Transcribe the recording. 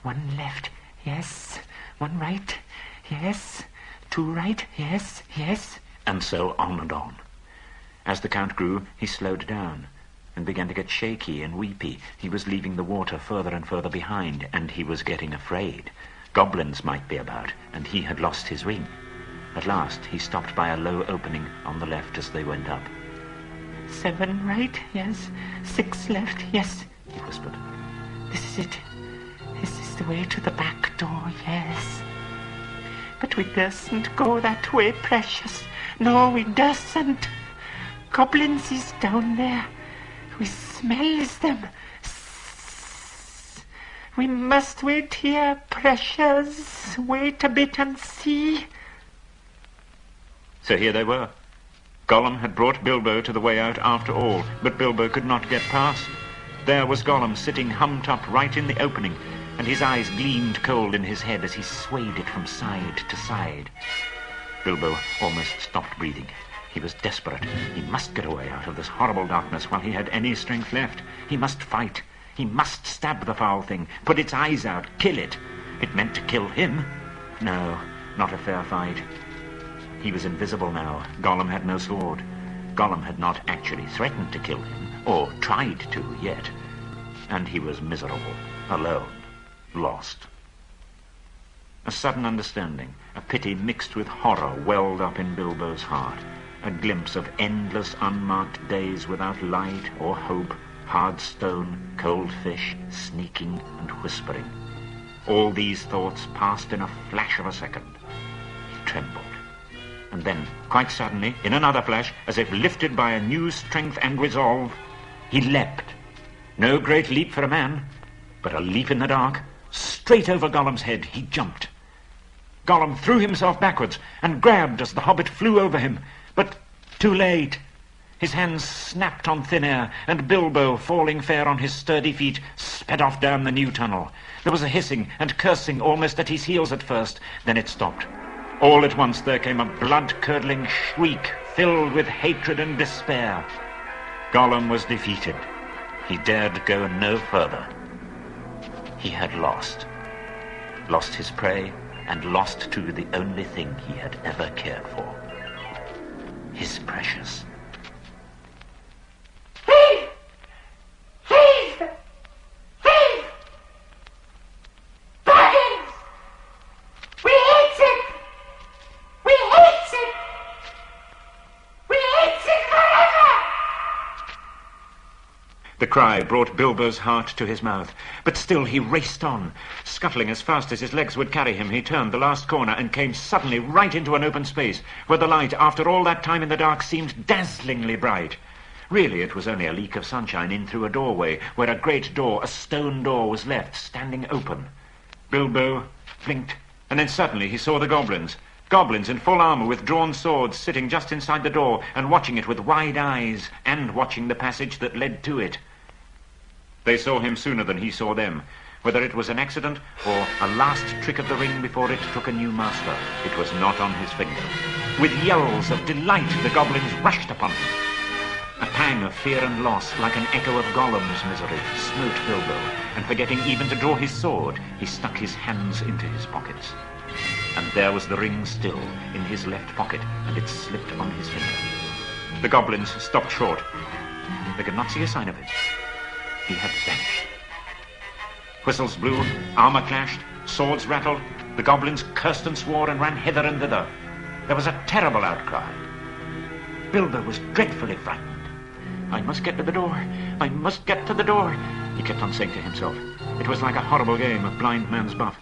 One left, yes. One right, yes. Two right, yes, yes. And so on and on. As the count grew, he slowed down and began to get shaky and weepy. He was leaving the water further and further behind, and he was getting afraid. Goblins might be about, and he had lost his ring. At last, he stopped by a low opening on the left as they went up. 7 right, yes. 6 left, yes, he whispered. This is it. This is the way to the back door, yes. But we durstn't go that way, precious. No, we durstn't. Goblins is down there. We smells them. We must wait here, precious. Wait a bit and see. So here they were. Gollum had brought Bilbo to the way out after all, but Bilbo could not get past. There was Gollum sitting humped up right in the opening, and his eyes gleamed cold in his head as he swayed it from side to side. Bilbo almost stopped breathing. He was desperate. He must get away out of this horrible darkness while he had any strength left. He must fight. He must stab the foul thing, put its eyes out, kill it. It meant to kill him. No, not a fair fight. He was invisible now. Gollum had no sword. Gollum had not actually threatened to kill him, or tried to yet. And he was miserable, alone, lost. A sudden understanding, a pity mixed with horror welled up in Bilbo's heart. A glimpse of endless unmarked days without light or hope, hard stone, cold fish, sneaking and whispering. All these thoughts passed in a flash of a second. He trembled. And then, quite suddenly, in another flash, as if lifted by a new strength and resolve, he leapt. No great leap for a man, but a leap in the dark. Straight over Gollum's head he jumped. Gollum threw himself backwards and grabbed as the hobbit flew over him. But too late. His hands snapped on thin air, and Bilbo, falling fair on his sturdy feet, sped off down the new tunnel. There was a hissing and cursing almost at his heels at first. Then it stopped. All at once there came a blood-curdling shriek filled with hatred and despair. Gollum was defeated. He dared go no further. He had lost. Lost his prey, and lost too the only thing he had ever cared for. His precious. Thief! Thief! Thief! Goblins! We hate it! We hate it! We hate it forever! The cry brought Bilbo's heart to his mouth, but still he raced on. Scuttling as fast as his legs would carry him, he turned the last corner and came suddenly right into an open space, where the light, after all that time in the dark, seemed dazzlingly bright. Really, it was only a leak of sunshine in through a doorway, where a great door, a stone door, was left, standing open. Bilbo blinked, and then suddenly he saw the goblins. Goblins in full armour with drawn swords sitting just inside the door and watching it with wide eyes, and watching the passage that led to it. They saw him sooner than he saw them. Whether it was an accident or a last trick of the ring before it took a new master, it was not on his finger. With yells of delight, the goblins rushed upon him. A pang of fear and loss, like an echo of Gollum's misery, smote Bilbo, and forgetting even to draw his sword, he stuck his hands into his pockets. And there was the ring still, in his left pocket, and it slipped on his finger. The goblins stopped short. They could not see a sign of it. He had vanished. Whistles blew, armour clashed, swords rattled. The goblins cursed and swore and ran hither and thither. There was a terrible outcry. Bilbo was dreadfully frightened. I must get to the door. I must get to the door, he kept on saying to himself. It was like a horrible game of blind man's buff.